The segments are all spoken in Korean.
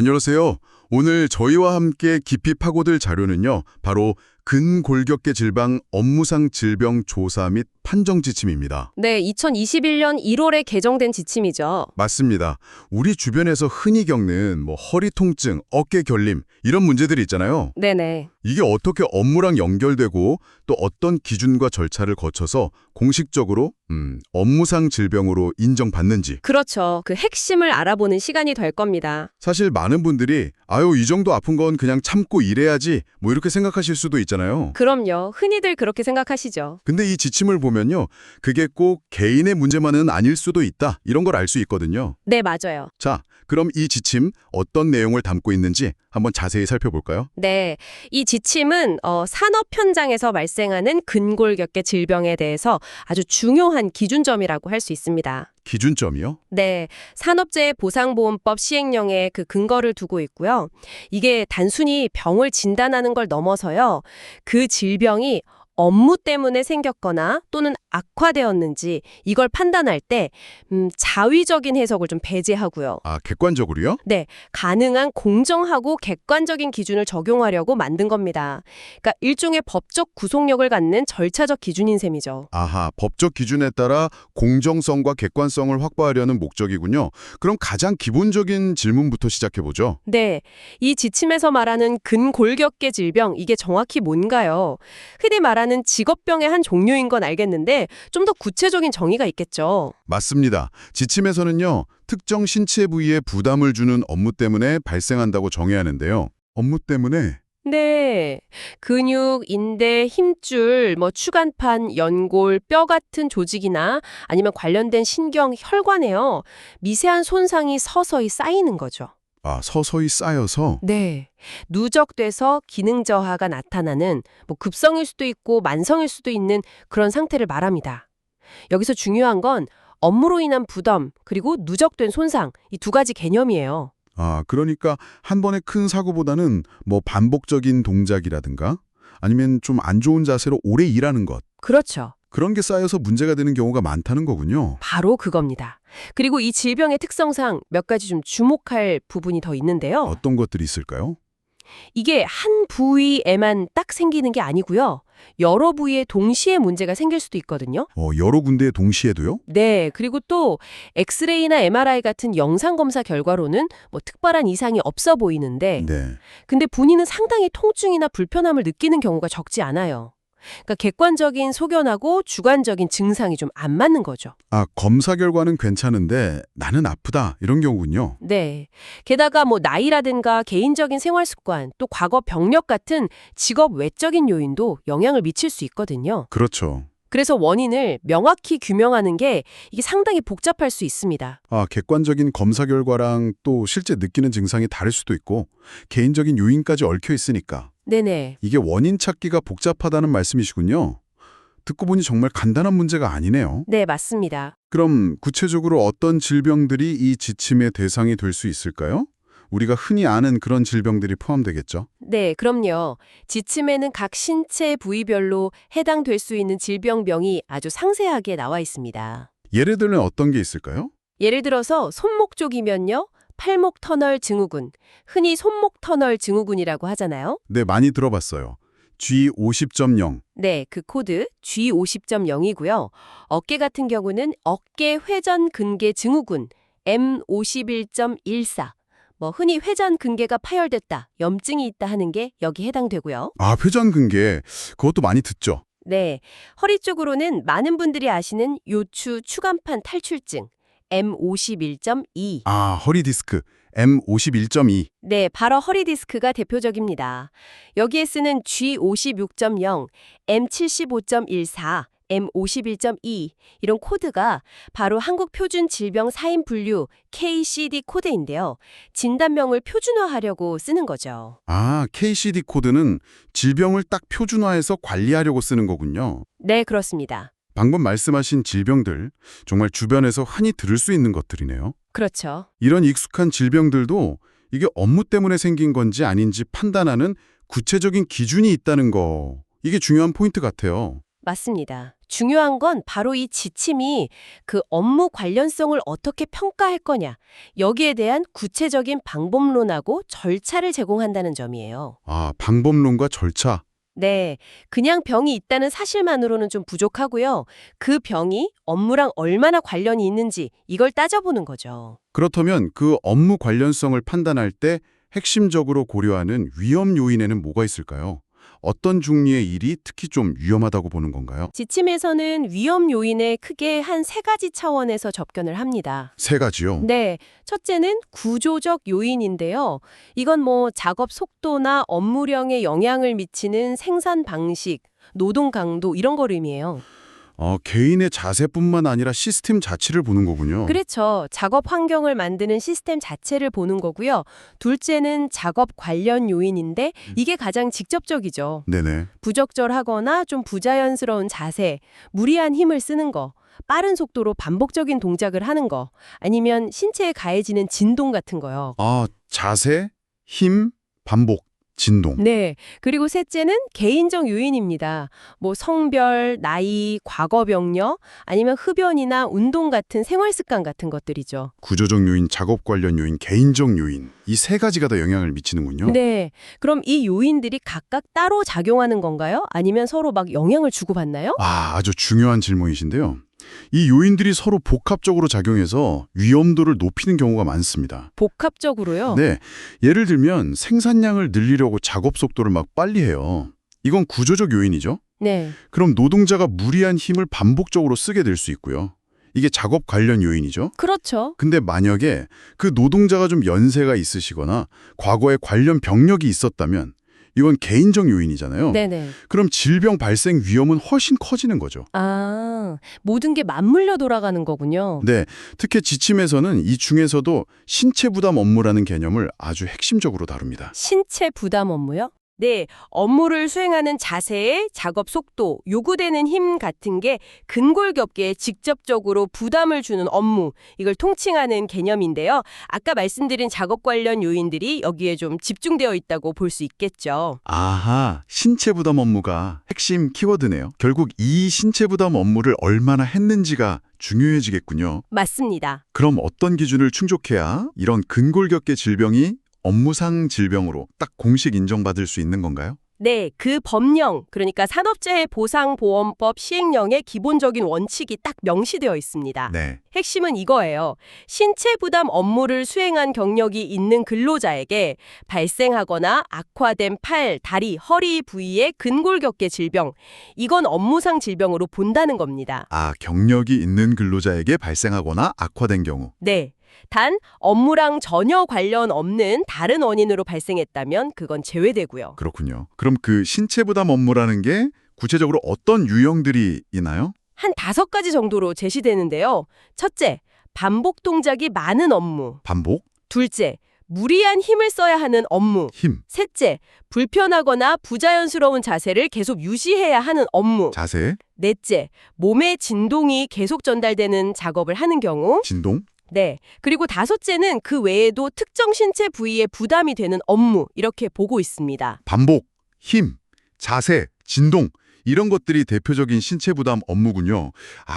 안녕하세요. 오늘 저희와 함께 깊이 파고들 자료는요. 바로 근골격계 질병 업무상 질병 조사 및 판정 지침입니다. 네, 2021년 1월에 개정된 지침이죠. 맞습니다. 우리 주변에서 흔히 겪는 허리 통증, 어깨 결림 이런 문제들이 있잖아요. 네네. 이게 어떻게 업무랑 연결되고 또 어떤 기준과 절차를 거쳐서 공식적으로 업무상 질병으로 인정받는지. 그렇죠. 그 핵심을 알아보는 시간이 될 겁니다. 사실 많은 분들이 아유 이 정도 아픈 건 그냥 참고 일해야지 이렇게 생각하실 수도 있잖아요. 그럼요. 흔히들 그렇게 생각하시죠. 근데 이 지침을 보면요. 그게 꼭 개인의 문제만은 아닐 수도 있다. 이런 걸 알 수 있거든요. 네, 맞아요. 자, 그럼 이 지침 어떤 내용을 담고 있는지 한번 자세히 살펴볼까요? 네, 이 지침은 산업 현장에서 발생하는 근골격계 질병에 대해서 아주 중요한 기준점이라고 할 수 있습니다. 기준점이요? 네, 산업재해보상보험법 시행령에 그 근거를 두고 있고요. 이게 단순히 병을 진단하는 걸 넘어서요. 그 질병이 업무 때문에 생겼거나 또는 악화되었는지 이걸 판단할 때 자위적인 해석을 좀 배제하고요. 아, 객관적으로요? 네, 가능한 공정하고 객관적인 기준을 적용하려고 만든 겁니다. 그러니까 일종의 법적 구속력을 갖는 절차적 기준인 셈이죠. 아하, 법적 기준에 따라 공정성과 객관성을 확보하려는 목적이군요. 그럼 가장 기본적인 질문부터 시작해보죠. 네, 이 지침에서 말하는 근골격계 질병, 이게 정확히 뭔가요? 흔히 말하는 직업병의 한 종류인 건 알겠는데 좀 더 구체적인 정의가 있겠죠. 맞습니다. 지침에서는요. 특정 신체 부위에 부담을 주는 업무 때문에 발생한다고 정의하는데요. 업무 때문에? 네, 근육, 인대, 힘줄, 추간판, 연골, 뼈 같은 조직이나 아니면 관련된 신경, 혈관에요. 미세한 손상이 서서히 쌓이는 거죠. 아, 서서히 쌓여서? 네, 누적돼서 기능 저하가 나타나는 급성일 수도 있고 만성일 수도 있는 그런 상태를 말합니다. 여기서 중요한 건 업무로 인한 부담 그리고 누적된 손상, 이 두 가지 개념이에요. 아, 그러니까 한 번의 큰 사고보다는 반복적인 동작이라든가 아니면 좀 안 좋은 자세로 오래 일하는 것. 그렇죠. 그런 게 쌓여서 문제가 되는 경우가 많다는 거군요. 바로 그겁니다. 그리고 이 질병의 특성상 몇 가지 좀 주목할 부분이 더 있는데요. 어떤 것들이 있을까요? 이게 한 부위에만 딱 생기는 게 아니고요. 여러 부위에 동시에 문제가 생길 수도 있거든요. 여러 군데에 동시에도요? 네, 그리고 또 엑스레이나 MRI 같은 영상 검사 결과로는 특별한 이상이 없어 보이는데 네. 근데 본인은 상당히 통증이나 불편함을 느끼는 경우가 적지 않아요. 그러니까 객관적인 소견하고 주관적인 증상이 좀 안 맞는 거죠. 아, 검사 결과는 괜찮은데 나는 아프다 이런 경우군요. 네. 게다가 나이라든가 개인적인 생활 습관, 또 과거 병력 같은 직업 외적인 요인도 영향을 미칠 수 있거든요. 그렇죠. 그래서 원인을 명확히 규명하는 게 이게 상당히 복잡할 수 있습니다. 아, 객관적인 검사 결과랑 또 실제 느끼는 증상이 다를 수도 있고 개인적인 요인까지 얽혀 있으니까 네네. 이게 원인 찾기가 복잡하다는 말씀이시군요. 듣고 보니 정말 간단한 문제가 아니네요. 네, 맞습니다. 그럼 구체적으로 어떤 질병들이 이 지침의 대상이 될 수 있을까요? 우리가 흔히 아는 그런 질병들이 포함되겠죠? 네, 그럼요. 지침에는 각 신체 부위별로 해당될 수 있는 질병명이 아주 상세하게 나와 있습니다. 예를 들면 어떤 게 있을까요? 예를 들어서 손목 쪽이면요. 팔목 터널 증후군, 흔히 손목 터널 증후군이라고 하잖아요. 네, 많이 들어봤어요. G50.0. 네, 그 코드 G50.0이고요. 어깨 같은 경우는 어깨 회전 근개 증후군 M51.14. 흔히 회전 근개가 파열됐다, 염증이 있다 하는 게 여기 해당되고요. 아, 회전근개. 그것도 많이 듣죠? 네, 허리 쪽으로는 많은 분들이 아시는 요추 추간판 탈출증 M51.2. 아, 허리 디스크. M51.2. 네, 바로 허리 디스크가 대표적입니다. 여기에 쓰는 G56.0, M75.14, M51.2 이런 코드가 바로 한국 표준 질병 사인 분류 KCD 코드인데요. 진단명을 표준화하려고 쓰는 거죠. 아, KCD 코드는 질병을 딱 표준화해서 관리하려고 쓰는 거군요. 네, 그렇습니다. 방금 말씀하신 질병들, 정말 주변에서 흔히 들을 수 있는 것들이네요. 그렇죠. 이런 익숙한 질병들도 이게 업무 때문에 생긴 건지 아닌지 판단하는 구체적인 기준이 있다는 거, 이게 중요한 포인트 같아요. 맞습니다. 중요한 건 바로 이 지침이 그 업무 관련성을 어떻게 평가할 거냐, 여기에 대한 구체적인 방법론하고 절차를 제공한다는 점이에요. 아, 방법론과 절차. 네, 그냥 병이 있다는 사실만으로는 좀 부족하고요. 그 병이 업무랑 얼마나 관련이 있는지 이걸 따져보는 거죠. 그렇다면 그 업무 관련성을 판단할 때 핵심적으로 고려하는 위험 요인에는 뭐가 있을까요? 어떤 중리의 일이 특히 좀 위험하다고 보는 건가요? 지침에서는 위험 요인에 크게 한 세 가지 차원에서 접견을 합니다. 세 가지요. 네, 첫째는 구조적 요인인데요. 이건 뭐 작업 속도나 업무량에 영향을 미치는 생산 방식, 노동 강도 이런 걸 의미해요. 개인의 자세뿐만 아니라 시스템 자체를 보는 거군요. 그렇죠. 작업 환경을 만드는 시스템 자체를 보는 거고요. 둘째는 작업 관련 요인인데 이게 가장 직접적이죠. 네네. 부적절하거나 좀 부자연스러운 자세, 무리한 힘을 쓰는 거, 빠른 속도로 반복적인 동작을 하는 거, 아니면 신체에 가해지는 진동 같은 거요. 자세, 힘, 반복, 진동. 네. 그리고 셋째는 개인적 요인입니다. 뭐 성별, 나이, 과거 병력, 아니면 흡연이나 운동 같은 생활 습관 같은 것들이죠. 구조적 요인, 작업 관련 요인, 개인적 요인. 이 세 가지가 다 영향을 미치는군요. 네. 그럼 이 요인들이 각각 따로 작용하는 건가요? 아니면 서로 막 영향을 주고받나요? 아주 중요한 질문이신데요. 이 요인들이 서로 복합적으로 작용해서 위험도를 높이는 경우가 많습니다. 복합적으로요? 네, 예를 들면 생산량을 늘리려고 작업 속도를 막 빨리 해요. 이건 구조적 요인이죠. 네. 그럼 노동자가 무리한 힘을 반복적으로 쓰게 될 수 있고요. 이게 작업 관련 요인이죠. 그렇죠. 근데 만약에 그 노동자가 좀 연세가 있으시거나 과거에 관련 병력이 있었다면 이건 개인적 요인이잖아요. 네네. 그럼 질병 발생 위험은 훨씬 커지는 거죠. 모든 게 맞물려 돌아가는 거군요. 네, 특히 지침에서는 이 중에서도 신체 부담 업무라는 개념을 아주 핵심적으로 다룹니다. 신체 부담 업무요? 네, 업무를 수행하는 자세, 작업 속도, 요구되는 힘 같은 게 근골격계에 직접적으로 부담을 주는 업무, 이걸 통칭하는 개념인데요. 아까 말씀드린 작업 관련 요인들이 여기에 좀 집중되어 있다고 볼 수 있겠죠. 아하, 신체 부담 업무가 핵심 키워드네요. 결국 이 신체 부담 업무를 얼마나 했는지가 중요해지겠군요. 맞습니다. 그럼 어떤 기준을 충족해야 이런 근골격계 질병이 업무상 질병으로 딱 공식 인정받을 수 있는 건가요? 네, 그 법령, 그러니까 산업재해 보상보험법 시행령의 기본적인 원칙이 딱 명시되어 있습니다. 네. 핵심은 이거예요. 신체 부담 업무를 수행한 경력이 있는 근로자에게 발생하거나 악화된 팔, 다리, 허리 부위의 근골격계 질병, 이건 업무상 질병으로 본다는 겁니다. 경력이 있는 근로자에게 발생하거나 악화된 경우. 네. 단 업무랑 전혀 관련 없는 다른 원인으로 발생했다면 그건 제외되고요. 그렇군요. 그럼 그 신체 부담 업무라는 게 구체적으로 어떤 유형들이 있나요? 한 5가지 정도로 제시되는데요. 첫째, 반복 동작이 많은 업무. 반복, 둘째, 무리한 힘을 써야 하는 업무. 힘, 셋째, 불편하거나 부자연스러운 자세를 계속 유지해야 하는 업무. 자세, 넷째, 몸의 진동이 계속 전달되는 작업을 하는 경우. 진동. 네. 그리고 다섯째는 그 외에도 특정 신체 부위에 부담이 되는 업무. 이렇게 보고 있습니다. 반복, 힘, 자세, 진동 이런 것들이 대표적인 신체 부담 업무군요.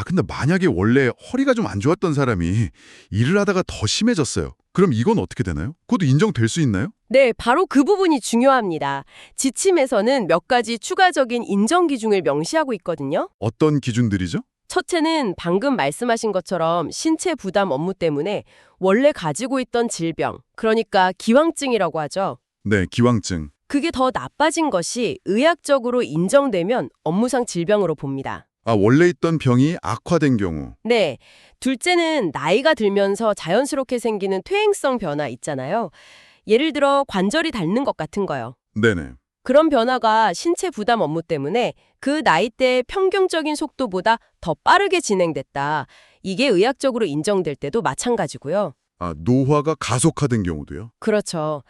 근데 만약에 원래 허리가 좀 안 좋았던 사람이 일을 하다가 더 심해졌어요. 그럼 이건 어떻게 되나요? 그것도 인정될 수 있나요? 네, 바로 그 부분이 중요합니다. 지침에서는 몇 가지 추가적인 인정 기준을 명시하고 있거든요. 어떤 기준들이죠? 첫째는 방금 말씀하신 것처럼 신체 부담 업무 때문에 원래 가지고 있던 질병, 그러니까 기왕증이라고 하죠. 네, 기왕증. 그게 더 나빠진 것이 의학적으로 인정되면 업무상 질병으로 봅니다. 원래 있던 병이 악화된 경우. 네. 둘째는 나이가 들면서 자연스럽게 생기는 퇴행성 변화 있잖아요. 예를 들어 관절이 닳는 것 같은 거요. 네네. 그런 변화가 신체 부담 업무 때문에 그 나이대의 평균적인 속도보다 더 빠르게 진행됐다. 이게 의학적으로 인정될 때도 마찬가지고요. 노화가 가속화된 경우도요? 그렇죠.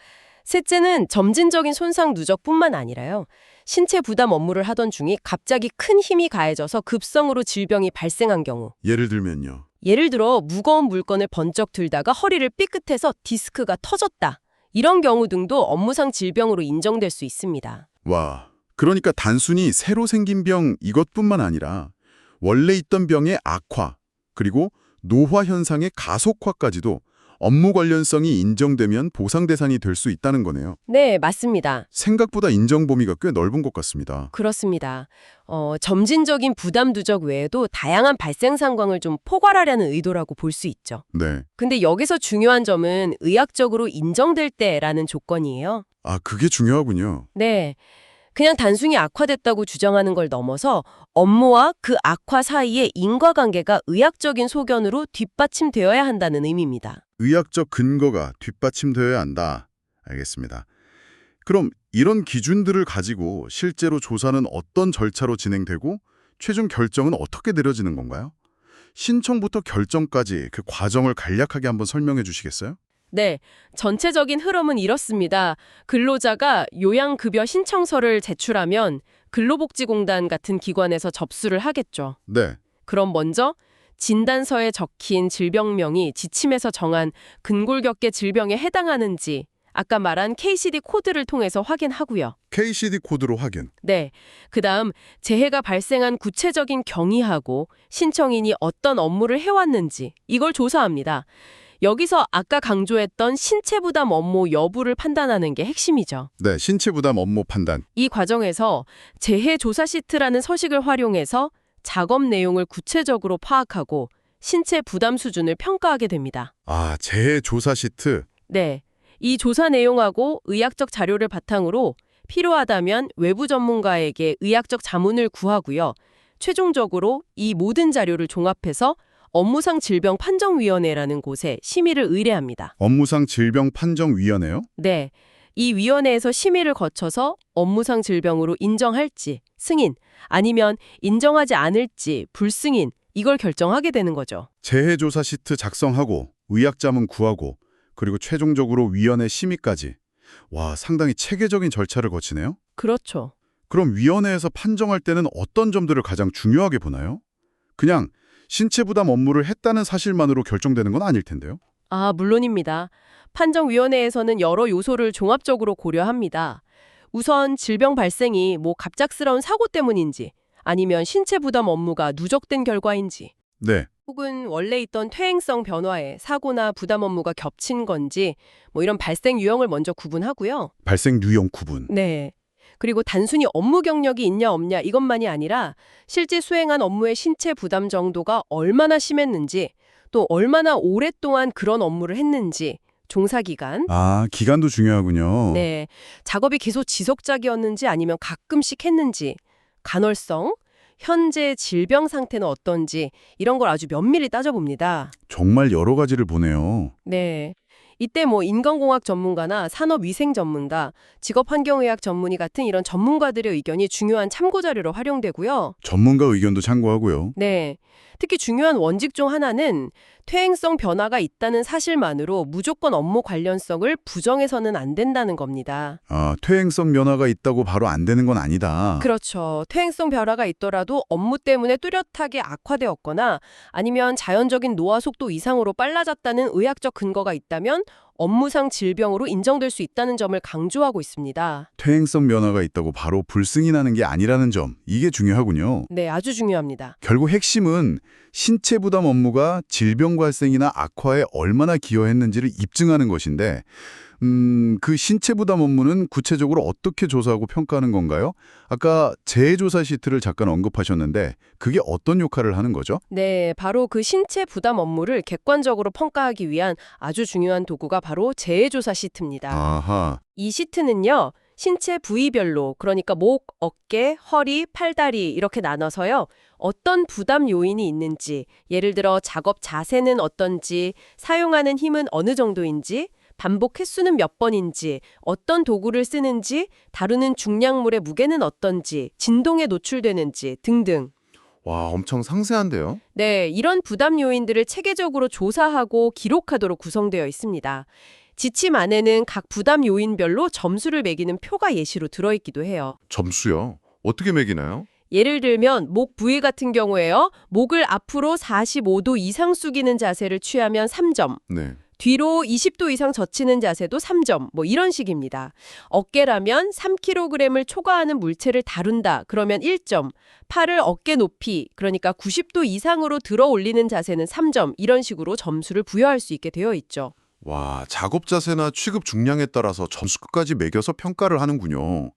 셋째는 점진적인 손상 누적뿐만 아니라요. 신체 부담 업무를 하던 중에 갑자기 큰 힘이 가해져서 급성으로 질병이 발생한 경우. 예를 들면요. 예를 들어 무거운 물건을 번쩍 들다가 허리를 삐끗해서 디스크가 터졌다. 이런 경우 등도 업무상 질병으로 인정될 수 있습니다. 와, 그러니까 단순히 새로 생긴 병 이것뿐만 아니라 원래 있던 병의 악화, 그리고 노화 현상의 가속화까지도 업무 관련성이 인정되면 보상 대상이 될 수 있다는 거네요. 네, 맞습니다. 생각보다 인정 범위가 꽤 넓은 것 같습니다. 그렇습니다. 점진적인 부담 누적 외에도 다양한 발생 상황을 좀 포괄하려는 의도라고 볼 수 있죠. 네. 근데 여기서 중요한 점은 의학적으로 인정될 때라는 조건이에요. 아, 그게 중요하군요. 네. 그냥 단순히 악화됐다고 주장하는 걸 넘어서 업무와 그 악화 사이의 인과관계가 의학적인 소견으로 뒷받침되어야 한다는 의미입니다. 의학적 근거가 뒷받침되어야 한다. 알겠습니다. 그럼 이런 기준들을 가지고 실제로 조사는 어떤 절차로 진행되고 최종 결정은 어떻게 내려지는 건가요? 신청부터 결정까지 그 과정을 간략하게 한번 설명해 주시겠어요? 네, 전체적인 흐름은 이렇습니다. 근로자가 요양급여 신청서를 제출하면 근로복지공단 같은 기관에서 접수를 하겠죠. 네. 그럼 먼저 진단서에 적힌 질병명이 지침에서 정한 근골격계 질병에 해당하는지 아까 말한 KCD 코드를 통해서 확인하고요. KCD 코드로 확인. 네, 그다음 재해가 발생한 구체적인 경위하고 신청인이 어떤 업무를 해왔는지 이걸 조사합니다. 여기서 아까 강조했던 신체 부담 업무 여부를 판단하는 게 핵심이죠. 네, 신체 부담 업무 판단. 이 과정에서 재해 조사 시트라는 서식을 활용해서 작업 내용을 구체적으로 파악하고 신체 부담 수준을 평가하게 됩니다. 아, 재해 조사 시트. 네, 이 조사 내용하고 의학적 자료를 바탕으로 필요하다면 외부 전문가에게 의학적 자문을 구하고요. 최종적으로 이 모든 자료를 종합해서 업무상 질병 판정위원회라는 곳에 심의를 의뢰합니다. 업무상 질병 판정위원회요? 네, 이 위원회에서 심의를 거쳐서 업무상 질병으로 인정할지 승인, 아니면 인정하지 않을지 불승인, 이걸 결정하게 되는 거죠. 재해 조사 시트 작성하고 의학 자문 구하고 그리고 최종적으로 위원회 심의까지. 와, 상당히 체계적인 절차를 거치네요. 그렇죠. 그럼 위원회에서 판정할 때는 어떤 점들을 가장 중요하게 보나요? 그냥 신체 부담 업무를 했다는 사실만으로 결정되는 건 아닐 텐데요. 아, 물론입니다. 판정위원회에서는 여러 요소를 종합적으로 고려합니다. 우선 질병 발생이 갑작스러운 사고 때문인지 아니면 신체 부담 업무가 누적된 결과인지 네. 혹은 원래 있던 퇴행성 변화에 사고나 부담 업무가 겹친 건지 이런 발생 유형을 먼저 구분하고요. 발생 유형 구분. 네. 그리고 단순히 업무 경력이 있냐 없냐 이것만이 아니라 실제 수행한 업무의 신체 부담 정도가 얼마나 심했는지 또 얼마나 오랫동안 그런 업무를 했는지 종사기간 아, 기간도 중요하군요. 네, 작업이 계속 지속적이었는지 아니면 가끔씩 했는지 간헐성, 현재 질병 상태는 어떤지 이런 걸 아주 면밀히 따져봅니다. 정말 여러 가지를 보네요. 네. 이때 인간공학 전문가나 산업위생 전문가, 직업환경의학 전문의 같은 이런 전문가들의 의견이 중요한 참고자료로 활용되고요. 전문가 의견도 참고하고요. 네. 특히 중요한 원칙 중 하나는 퇴행성 변화가 있다는 사실만으로 무조건 업무 관련성을 부정해서는 안 된다는 겁니다. 아, 퇴행성 변화가 있다고 바로 안 되는 건 아니다. 그렇죠. 퇴행성 변화가 있더라도 업무 때문에 뚜렷하게 악화되었거나 아니면 자연적인 노화 속도 이상으로 빨라졌다는 의학적 근거가 있다면 업무상 질병으로 인정될 수 있다는 점을 강조하고 있습니다. 퇴행성 변화가 있다고 바로 불승인하는 게 아니라는 점, 이게 중요하군요. 네, 아주 중요합니다. 결국 핵심은 신체 부담 업무가 질병 발생이나 악화에 얼마나 기여했는지를 입증하는 것인데 그 신체 부담 업무는 구체적으로 어떻게 조사하고 평가하는 건가요? 아까 재해조사 시트를 잠깐 언급하셨는데 그게 어떤 역할을 하는 거죠? 네, 바로 그 신체 부담 업무를 객관적으로 평가하기 위한 아주 중요한 도구가 바로 재해조사 시트입니다. 아하, 이 시트는요, 신체 부위별로, 그러니까 목, 어깨, 허리, 팔다리 이렇게 나눠서요, 어떤 부담 요인이 있는지, 예를 들어 작업 자세는 어떤지, 사용하는 힘은 어느 정도인지, 반복 횟수는 몇 번인지, 어떤 도구를 쓰는지, 다루는 중량물의 무게는 어떤지, 진동에 노출되는지 등등. 와, 엄청 상세한데요? 네, 이런 부담 요인들을 체계적으로 조사하고 기록하도록 구성되어 있습니다. 지침 안에는 각 부담 요인별로 점수를 매기는 표가 예시로 들어있기도 해요. 점수요? 어떻게 매기나요? 예를 들면 목 부위 같은 경우에요. 목을 앞으로 45도 이상 숙이는 자세를 취하면 3점, 네. 뒤로 20도 이상 젖히는 자세도 3점, 뭐 이런 식입니다. 어깨라면 3kg을 초과하는 물체를 다룬다, 그러면 1점. 팔을 어깨 높이, 그러니까 90도 이상으로 들어 올리는 자세는 3점, 이런 식으로 점수를 부여할 수 있게 되어 있죠. 와, 작업 자세나 취급 중량에 따라서 점수까지 매겨서 평가를 하는군요.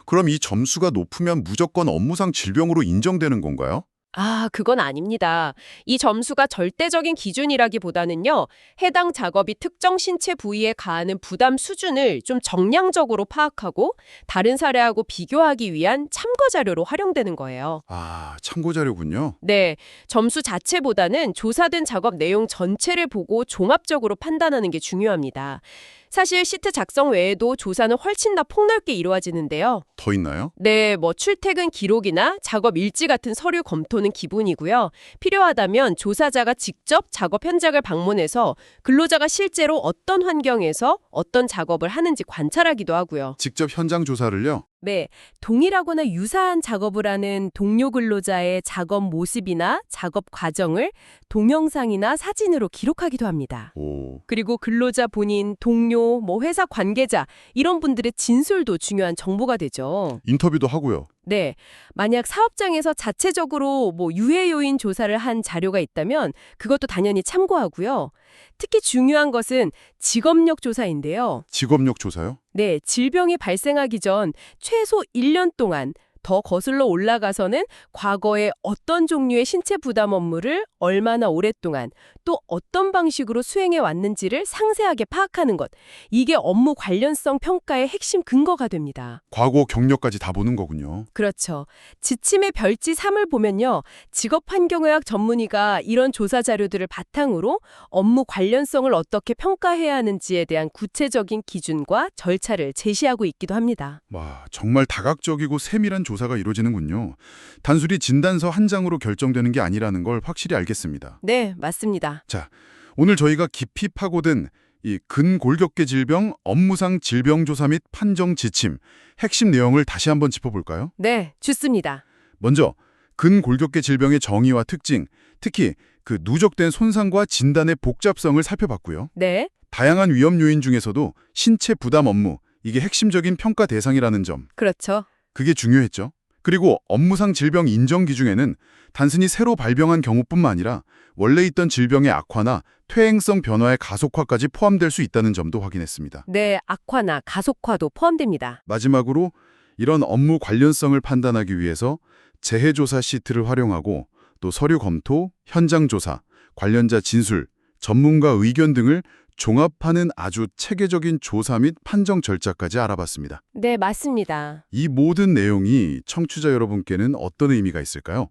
그럼 이 점수가 높으면 무조건 업무상 질병으로 인정되는 건가요? 아, 그건 아닙니다. 이 점수가 절대적인 기준이라기보다는요, 해당 작업이 특정 신체 부위에 가하는 부담 수준을 좀 정량적으로 파악하고 다른 사례하고 비교하기 위한 참고 자료로 활용되는 거예요. 아, 참고 자료군요. 네, 점수 자체보다는 조사된 작업 내용 전체를 보고 종합적으로 판단하는 게 중요합니다. 사실 시트 작성 외에도 조사는 훨씬 더 폭넓게 이루어지는데요. 더 있나요? 네, 뭐 출퇴근 기록이나 작업 일지 같은 서류 검토는 기본이고요. 필요하다면 조사자가 직접 작업 현장을 방문해서 근로자가 실제로 어떤 환경에서 어떤 작업을 하는지 관찰하기도 하고요. 직접 현장 조사를요? 네, 동일하거나 유사한 작업을 하는 동료 근로자의 작업 모습이나 작업 과정을 동영상이나 사진으로 기록하기도 합니다. 오, 그리고 근로자 본인, 동료, 뭐 회사 관계자 이런 분들의 진술도 중요한 정보가 되죠. 인터뷰도 하고요. 네, 만약 사업장에서 자체적으로 뭐 유해 요인 조사를 한 자료가 있다면 그것도 당연히 참고하고요. 특히 중요한 것은 직업력 조사인데요. 직업력 조사요? 네, 질병이 발생하기 전 최소 1년 동안 더 거슬러 올라가서는 과거에 어떤 종류의 신체 부담 업무를 얼마나 오랫동안 또 어떤 방식으로 수행해 왔는지를 상세하게 파악하는 것. 이게 업무 관련성 평가의 핵심 근거가 됩니다. 과거 경력까지 다 보는 거군요. 그렇죠. 지침의 별지 3을 보면요. 직업환경의학 전문의가 이런 조사 자료들을 바탕으로 업무 관련성을 어떻게 평가해야 하는지에 대한 구체적인 기준과 절차를 제시하고 있기도 합니다. 와, 정말 다각적이고 세밀한 조사가 이루어지는군요. 단순히 진단서 한 장으로 결정되는 게 아니라는 걸 확실히 알겠습니다. 네, 맞습니다. 자, 오늘 저희가 깊이 파고든 이 근골격계 질병 업무상 질병조사 및 판정 지침 핵심 내용을 다시 한번 짚어볼까요? 네, 좋습니다. 먼저 근골격계 질병의 정의와 특징, 특히 그 누적된 손상과 진단의 복잡성을 살펴봤고요. 네, 다양한 위험 요인 중에서도 신체 부담 업무, 이게 핵심적인 평가 대상이라는 점, 그렇죠. 그게 중요했죠. 그리고 업무상 질병 인정 기준에는 단순히 새로 발병한 경우뿐만 아니라 원래 있던 질병의 악화나 퇴행성 변화의 가속화까지 포함될 수 있다는 점도 확인했습니다. 네, 악화나 가속화도 포함됩니다. 마지막으로 이런 업무 관련성을 판단하기 위해서 재해조사 시트를 활용하고 또 서류 검토, 현장 조사, 관련자 진술, 전문가 의견 등을 종합하는 아주 체계적인 조사 및 판정 절차까지 알아봤습니다. 네, 맞습니다. 이 모든 내용이 청취자 여러분께는 어떤 의미가 있을까요?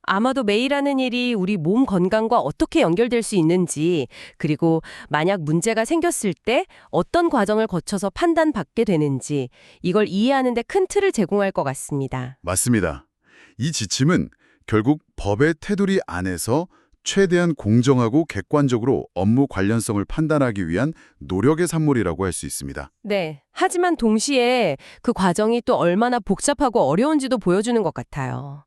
아마도 매일 하는 일이 우리 몸 건강과 어떻게 연결될 수 있는지, 그리고 만약 문제가 생겼을 때 어떤 과정을 거쳐서 판단받게 되는지, 이걸 이해하는 데 큰 틀을 제공할 것 같습니다. 맞습니다. 이 지침은 결국 법의 테두리 안에서 최대한 공정하고 객관적으로 업무 관련성을 판단하기 위한 노력의 산물이라고 할 수 있습니다. 네. 하지만 동시에 그 과정이 또 얼마나 복잡하고 어려운지도 보여주는 것 같아요.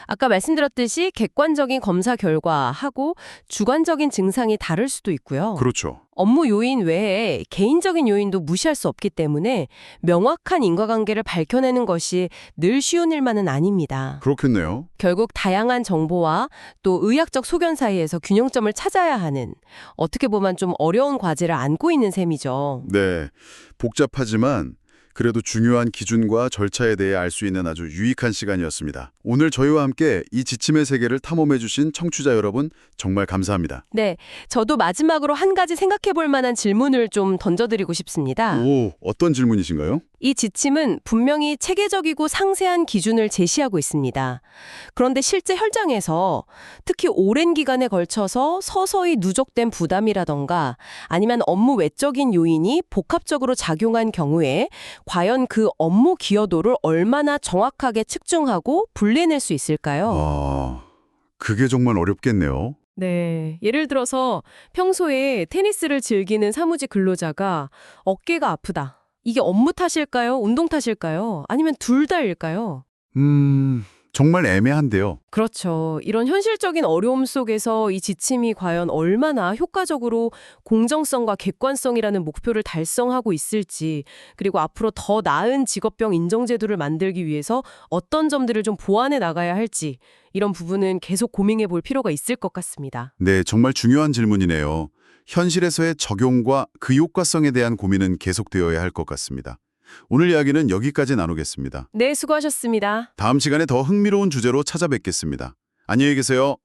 아까 말씀드렸듯이 객관적인 검사 결과하고 주관적인 증상이 다를 수도 있고요. 그렇죠. 업무 요인 외에 개인적인 요인도 무시할 수 없기 때문에 명확한 인과관계를 밝혀내는 것이 늘 쉬운 일만은 아닙니다. 그렇겠네요. 결국 다양한 정보와 또 의학적 소견 사이에서 균형점을 찾아야 하는 어떻게 보면 좀 어려운 과제를 안고 있는 셈이죠. 네, 복잡하지만 그래도 중요한 기준과 절차에 대해 알 수 있는 아주 유익한 시간이었습니다. 오늘 저희와 함께 이 지침의 세계를 탐험해 주신 청취자 여러분 정말 감사합니다. 네, 저도 마지막으로 한 가지 생각해 볼 만한 질문을 좀 던져드리고 싶습니다. 오, 어떤 질문이신가요? 이 지침은 분명히 체계적이고 상세한 기준을 제시하고 있습니다. 그런데 실제 현장에서 특히 오랜 기간에 걸쳐서 서서히 누적된 부담이라던가 아니면 업무 외적인 요인이 복합적으로 작용한 경우에 과연 그 업무 기여도를 얼마나 정확하게 측정하고 분리해낼 수 있을까요? 그게 정말 어렵겠네요. 네, 예를 들어서 평소에 테니스를 즐기는 사무직 근로자가 어깨가 아프다. 이게 업무 탓일까요? 운동 탓일까요? 아니면 둘 다일까요? 정말 애매한데요. 그렇죠. 이런 현실적인 어려움 속에서 이 지침이 과연 얼마나 효과적으로 공정성과 객관성이라는 목표를 달성하고 있을지, 그리고 앞으로 더 나은 직업병 인정제도를 만들기 위해서 어떤 점들을 좀 보완해 나가야 할지, 이런 부분은 계속 고민해 볼 필요가 있을 것 같습니다. 네, 정말 중요한 질문이네요. 현실에서의 적용과 그 효과성에 대한 고민은 계속되어야 할 것 같습니다. 오늘 이야기는 여기까지 나누겠습니다. 네, 수고하셨습니다. 다음 시간에 더 흥미로운 주제로 찾아뵙겠습니다. 안녕히 계세요.